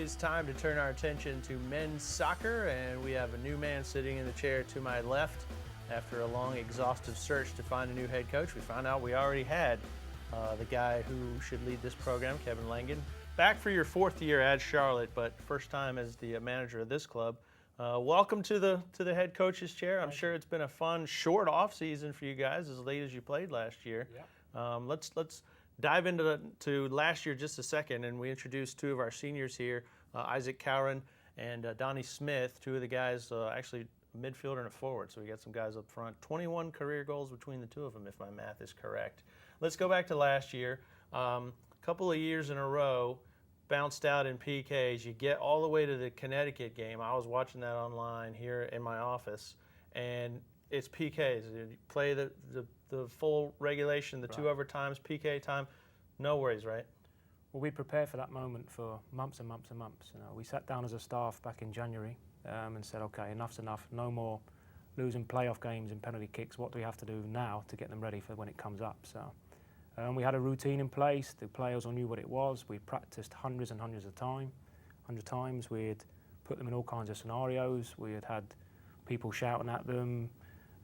is time to turn our attention to men's soccer, and we have a new man sitting in the chair to my left. After a long, exhaustive search to find a new head coach, we found out we already had the guy who should lead this program, Kevin Langan. Back for your fourth year at Charlotte, but first time as the manager of this club. Welcome to the head coach's chair. I'm sure it's been a fun, short off season for you guys, as late as you played last year. Yeah. Let's dive into last year just a second, and we introduced two of our seniors here, Isaac Cowron and Donnie Smith, two of the guys, actually a midfielder and a forward, so we got some guys up front. 21 career goals between the two of them, if my math is correct. Let's go back to last year. A couple of years in a row, bounced out in PKs. You get all the way to the Connecticut game. I was watching that online here in my office, and it's PKs. You play the full regulation, the two overtimes, PK time, no worries, right? Well, we prepared for that moment for months and months and months. You know, we sat down as a staff back in January and said, okay, enough's enough. No more losing playoff games and penalty kicks. What do we have to do now to get them ready for when it comes up? So we had a routine in place. The players all knew what it was. We practiced hundreds and hundreds of times. We'd put them in all kinds of scenarios. We had people shouting at them.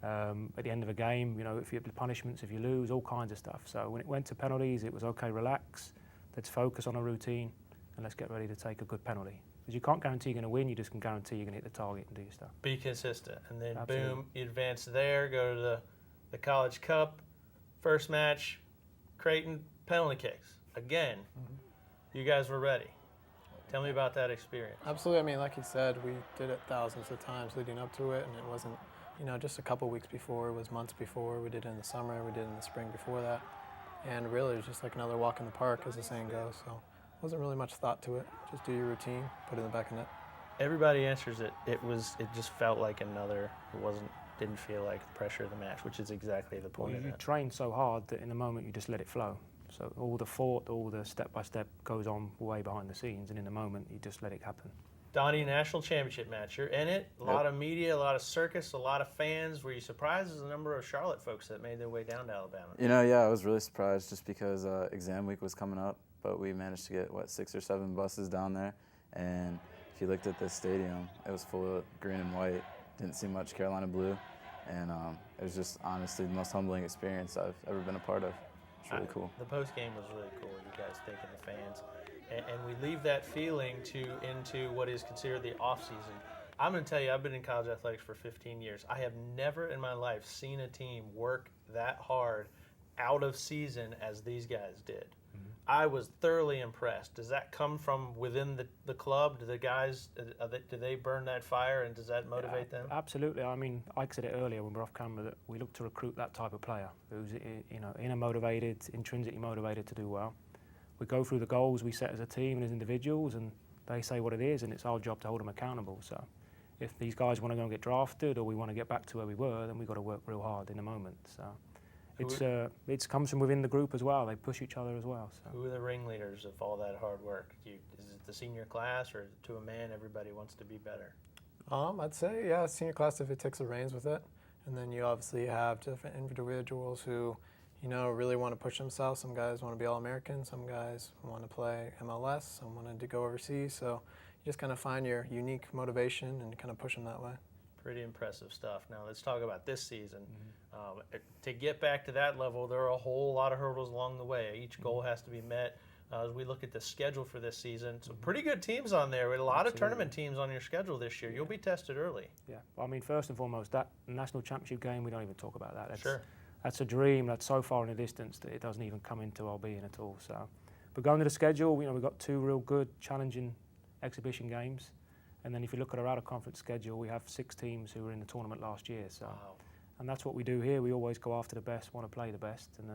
At the end of a game, you know, if you have punishments, if you lose, all kinds of stuff. So when it went to penalties, it was okay, relax, let's focus on a routine, and let's get ready to take a good penalty. Because you can't guarantee you're going to win, you just can guarantee you're going to hit the target and do your stuff. Be consistent, and then Absolutely. Boom, you advance there, go to the College Cup, first match, Creighton, penalty kicks. Again, you guys were ready. Tell me about that experience. Absolutely. I mean, like you said, we did it thousands of times leading up to it, and it wasn't, you know, just a couple weeks before. It was months before. We did it in the summer. We did it in the spring before that. And really, it was just like another walk in the park, as the saying goes. So wasn't really much thought to it. Just do your routine, put it in the back of net. Everybody answers it. It just felt like another. Didn't feel like the pressure of the match, which is exactly the point of You it. train so hard that in the moment you just let it flow. So all the thought, all the step-by-step goes on way behind the scenes, and in the moment you just let it happen. Donnie, national championship match. You're in it. A lot of media, a lot of circus, a lot of fans. Were you surprised at the number of Charlotte folks that made their way down to Alabama? You know, yeah, I was really surprised just because exam week was coming up, but we managed to get, 6 or 7 buses down there. And if you looked at the stadium, it was full of green and white. Didn't see much Carolina blue. And it was just honestly the most humbling experience I've ever been a part of. It's really cool. The post game was really cool. You guys thanking the fans. And we leave that feeling into what is considered the off season. I'm going to tell you, I've been in college athletics for 15 years. I have never in my life seen a team work that hard out of season as these guys did. I was thoroughly impressed. Does that come from within the club? Do the guys, do they burn that fire, and does that motivate them? Absolutely. I mean, I said it earlier when we were off camera that we look to recruit that type of player who's, you know, inner motivated, intrinsically motivated to do well. We go through the goals we set as a team and as individuals, and they say what it is, and it's our job to hold them accountable. So if these guys want to go and get drafted, or we want to get back to where we were, then we've got to work real hard in the moment. So it comes from within the group as well. They push each other as well. So. Who are the ringleaders of all that hard work? Is it the senior class, or to a man, everybody wants to be better? I'd say, yeah, senior class if it takes the reins with it. And then you obviously have different individuals who, you know, really want to push themselves. Some guys want to be All-American. Some guys want to play MLS. Some want to go overseas. So you just kind of find your unique motivation and kind of push them that way. Pretty impressive stuff. Now let's talk about this season. To get back to that level, there are a whole lot of hurdles along the way. Each goal has to be met. As we look at the schedule for this season, some pretty good teams on there. We had a lot of tournament teams on your schedule this year. You'll be tested early. Yeah, I mean, first and foremost, that national championship game, we don't even talk about that. Sure. That's a dream that's so far in the distance that it doesn't even come into our being at all. So, but going to the schedule, you know, we've got 2 real good, challenging exhibition games. And then if you look at our out-of-conference schedule, we have 6 teams who were in the tournament last year. So, and that's what we do here. We always go after the best, want to play the best, and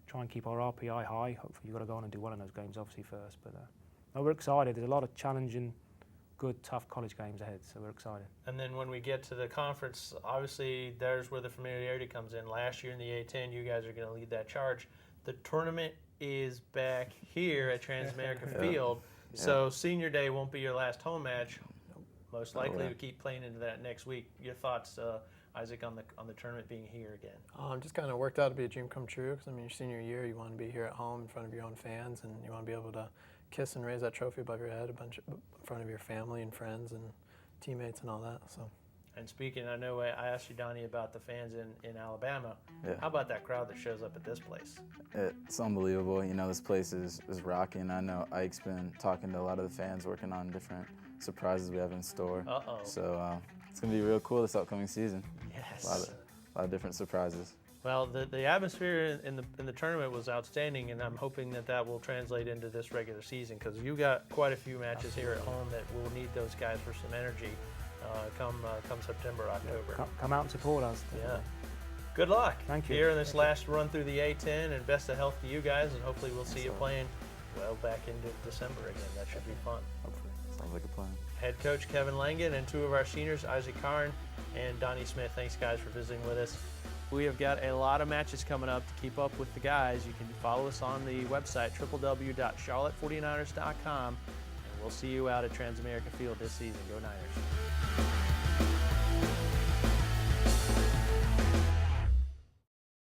try and keep our RPI high. Hopefully you've got to go on and do well in those games, obviously, first. But no, we're excited. There's a lot of challenging, good, tough college games ahead, so we're excited. And then when we get to the conference, obviously there's where the familiarity comes in. Last year in the A10, you guys are going to lead that charge. The tournament is back here at Transamerica Field. So senior day won't be your last home match. Most likely to keep playing into that next week. Your thoughts, Isaac, on the tournament being here again? Just kind of worked out to be a dream come true. Because I mean, your senior year, you want to be here at home in front of your own fans, and you want to be able to kiss and raise that trophy above your head, in front of your family and friends and teammates and all that. So. And speaking, I know I asked you, Donnie, about the fans in Alabama. Yeah. How about that crowd that shows up at this place? It's unbelievable. You know, this place is rocking. I know Ike's been talking to a lot of the fans, working on different surprises we have in store. Uh-oh. So it's going to be real cool this upcoming season. Yes. A lot of different surprises. Well, the atmosphere in the tournament was outstanding, and I'm hoping that will translate into this regular season, because you got quite a few matches here at home that will need those guys for some energy come September, October. Come out and support us. Yeah. Good luck. Thank you. Here in this last run through the A10, and best of health to you guys, and hopefully we'll see you playing well back into December again. That should be fun. Hopefully. Sounds like a plan. Head coach Kevin Langen and two of our seniors, Isaac Karn and Donnie Smith. Thanks, guys, for visiting with us. We have got a lot of matches coming up. To keep up with the guys, you can follow us on the website, www.charlotte49ers.com, and we'll see you out at Transamerica Field this season. Go Niners.